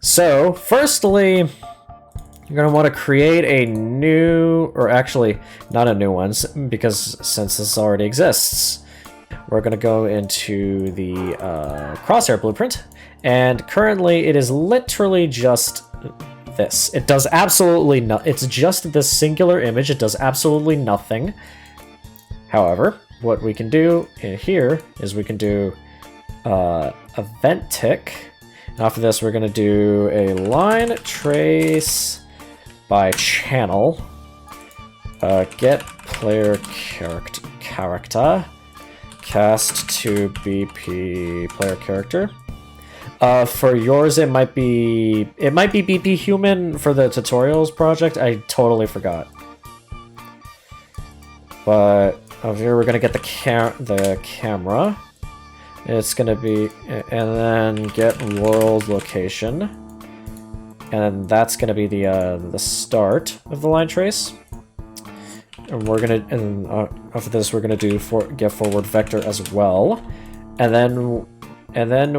So, firstly, you're going to want to create a new, or actually, not a new one, because since this already exists, we're going to go into the Crosshair blueprint, and currently it is literally just this. It does absolutely nothing. It's just this singular image. It does absolutely nothing. However, what we can do in here is we can do event tick. After this, we're going to do a line trace by channel. Get player character. Cast to BP player character. For yours, it might be BP human for the tutorials project. I totally forgot. But over here, we're going to get the camera. It's gonna be, and then get world location, and that's gonna be the start of the line trace. And we're gonna, and after this, we're gonna do get forward vector as well, and then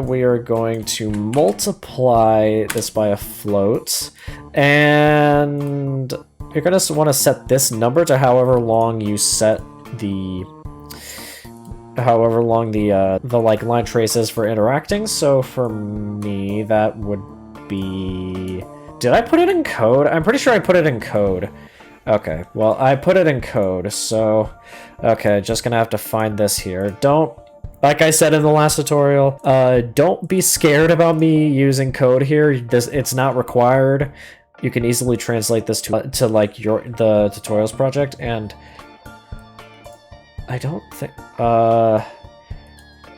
we are going to multiply this by a float, and you're gonna want to set this number to however long you set the. However long the like line trace is for interacting. So for me, that would be. Did I put it in code? I'm pretty sure I put it in code. Okay, well I put it in code. So okay, just gonna have to find this here. Don't, like I said in the last tutorial, don't be scared about me using code here. It's not required. You can easily translate this to like the tutorials project, and I don't think,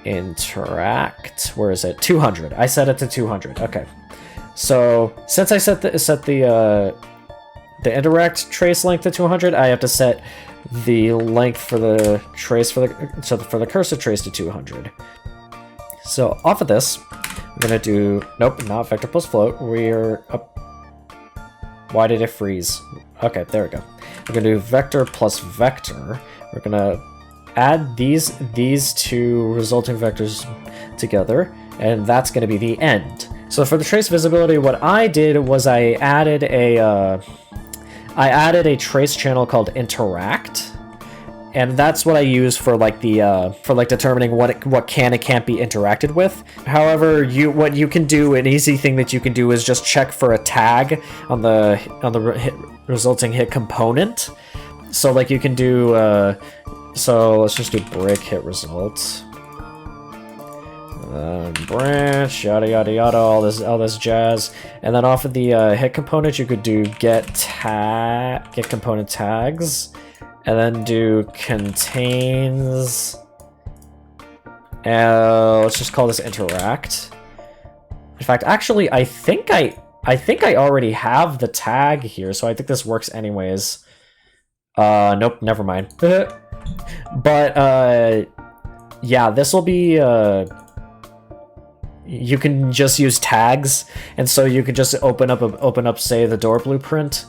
interact, where is it? 200. I set it to 200. Okay. So, since I set the interact trace length to 200, I have to set the length for the trace for the cursor trace to 200. So, off of this, I'm gonna do, nope, not vector plus float. We're up. Why did it freeze? Okay, there we go. We're gonna do vector plus vector. We're gonna add these two resulting vectors together, and that's going to be the end. So for the trace visibility, what I did was I added a trace channel called interact, and that's what I use for like the for like determining what can and can't be interacted with. However, what you can do, an easy thing that you can do is just check for a tag on the resulting hit component. So like you can do so let's just do break hit results. Branch, yada yada yada, all this jazz, and then off of the hit component, you could do get component tags, and then do contains. Let's just call this interact. In fact, actually, I think I already have the tag here, so I think this works anyways. Nope, never mind. But yeah, this will be you can just use tags, and so you can just open up say the door blueprint,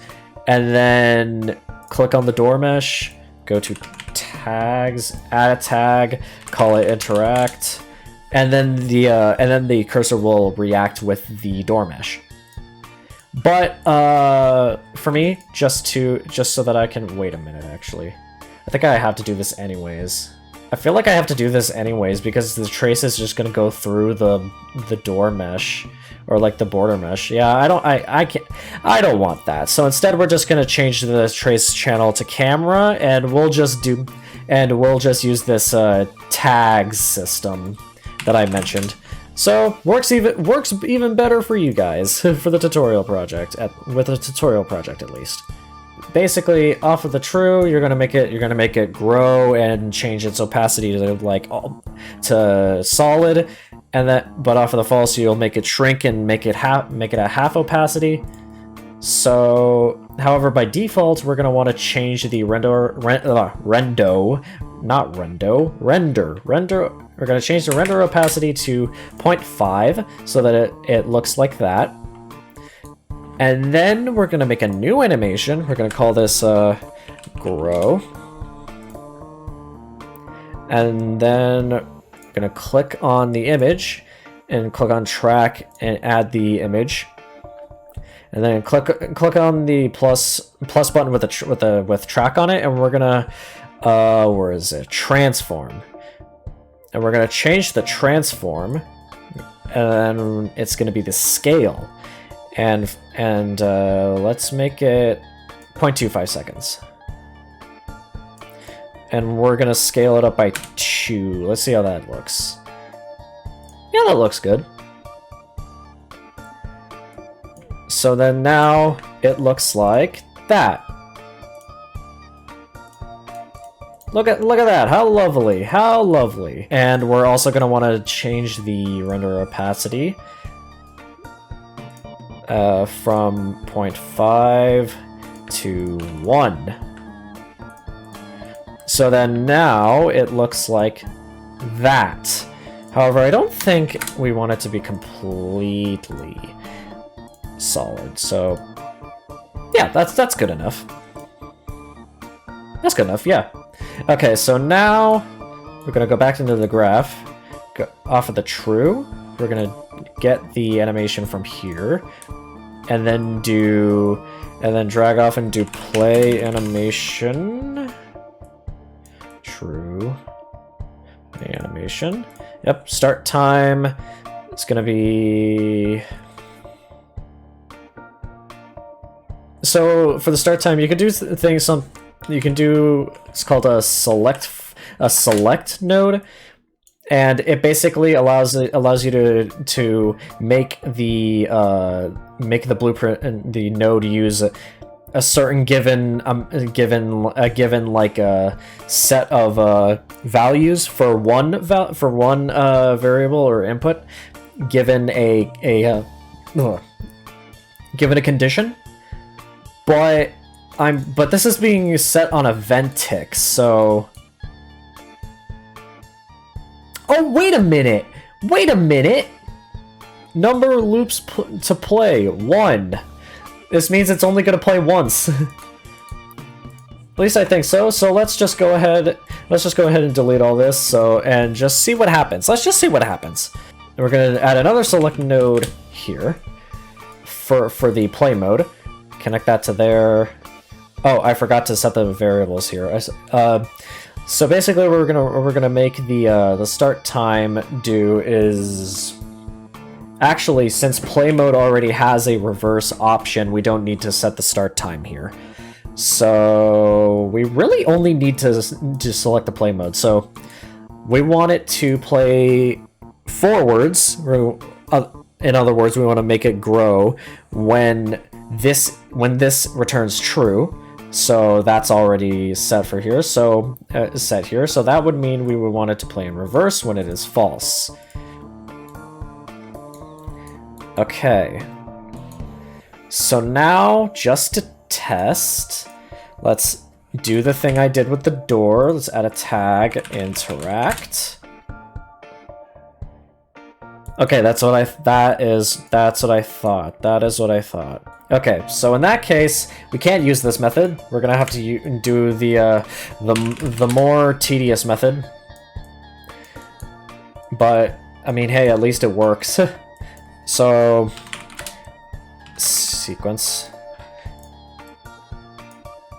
and then click on the door mesh, go to tags, add a tag, call it interact, and then the cursor will react with the door mesh. But for me, just so that I can wait a minute, actually. I think I have to do this anyways. I feel like I have to do this anyways because the trace is just gonna go through the door mesh, or like the border mesh. Yeah, I don't want that. So instead, we're just gonna change the trace channel to camera, and we'll just use this tags system that I mentioned. So works even better for you guys for the tutorial project, with the tutorial project at least. Basically, off of the true, you're gonna make it grow and change its opacity to like to solid, and but off of the false, you'll make it shrink and make it at half opacity. So, however, by default, we're gonna want to change the render. We're gonna change the render opacity to 0.5 so that it looks like that. And then we're gonna make a new animation. We're gonna call this grow. And then we're gonna click on the image and click on track and add the image. and then click on the plus button with track on it, and we're gonna where is it? Transform. And we're gonna change the transform, and it's gonna be the scale, and let's make it 0.25 seconds. And we're gonna scale it up by 2. Let's see how that looks. Yeah, that looks good. So then now it looks like that. Look at that, how lovely, how lovely. And we're also gonna wanna change the render opacity from 0.5 to 1. So then now it looks like that. However, I don't think we want it to be completely solid. So yeah, that's good enough. That's good enough, yeah. Okay, so now we're gonna go back into the graph, go off of the true. We're gonna get the animation from here, and then drag off and do play animation. True. Play animation. Yep, start time. It's gonna be... So for the start time, you can do things. You can do. It's called a select node, and it basically allows you to make the blueprint and the node use a certain given like a set of values for one variable or input, given a condition. But this is being set on event tick, so... Oh, wait a minute! Wait a minute! Number of loops to play, 1. This means it's only gonna play once. At least I think so. So let's just go ahead and delete all this, and just see what happens. Let's just see what happens. And we're gonna add another select node here for the play mode. Connect that to there. Oh, I forgot to set the variables here. So basically, we're gonna make the start time do is actually, since play mode already has a reverse option, we don't need to set the start time here. So we really only need to select the play mode. So we want it to play forwards. In other words, we want to make it grow when this returns true. So that's already set for here. So set here. So that would mean we would want it to play in reverse when it is false. Okay. So now, just to test, let's do the thing I did with the door. Let's add a tag, interact. Okay, that's what I thought. Okay, so in that case, we can't use this method. We're gonna have to do the more tedious method. But I mean, hey, at least it works. So sequence.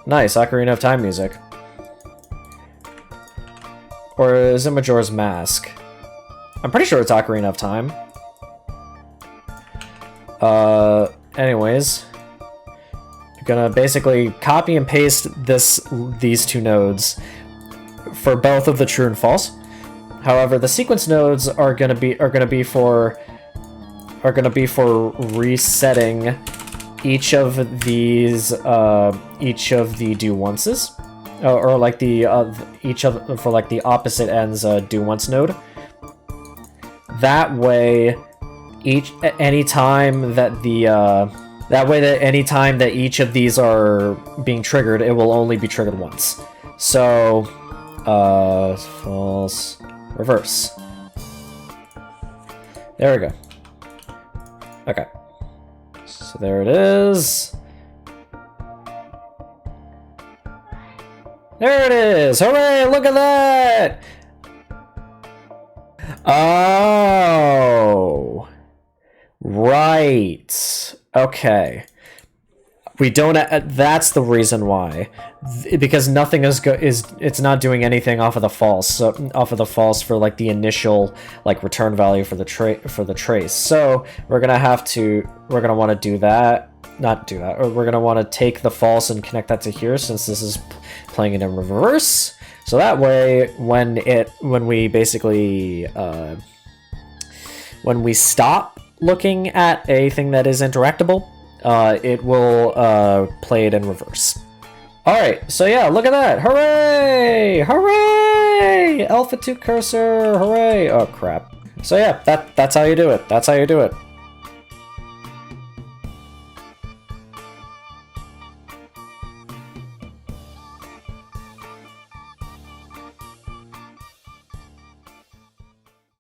Nice, Ocarina of Time music. Or is it Majora's Mask? I'm pretty sure it's Ocarina of Time. Anyways, I'm gonna basically copy and paste these two nodes for both of the true and false. However, the sequence nodes are gonna be for resetting each of the do onces, or like for like the opposite ends do once node. That way, anytime that each of these are being triggered, it will only be triggered once. So, false, reverse. There we go. Okay. So there it is. There it is! Hooray! Look at that! Oh, right. Okay. we don't. That's the reason why, because nothing is it's not doing anything off of the false. So off of the false for like the initial like return value for the trace. So we're gonna want to do that. Not do that. Or we're gonna want to take the false and connect that to here, since this is playing it in reverse. So that way, when we basically when we stop looking at a thing that is interactable, it will play it in reverse. Alright, so yeah, look at that! Hooray! Hooray! Alpha 2 cursor! Hooray! Oh crap. So yeah, that's how you do it. That's how you do it.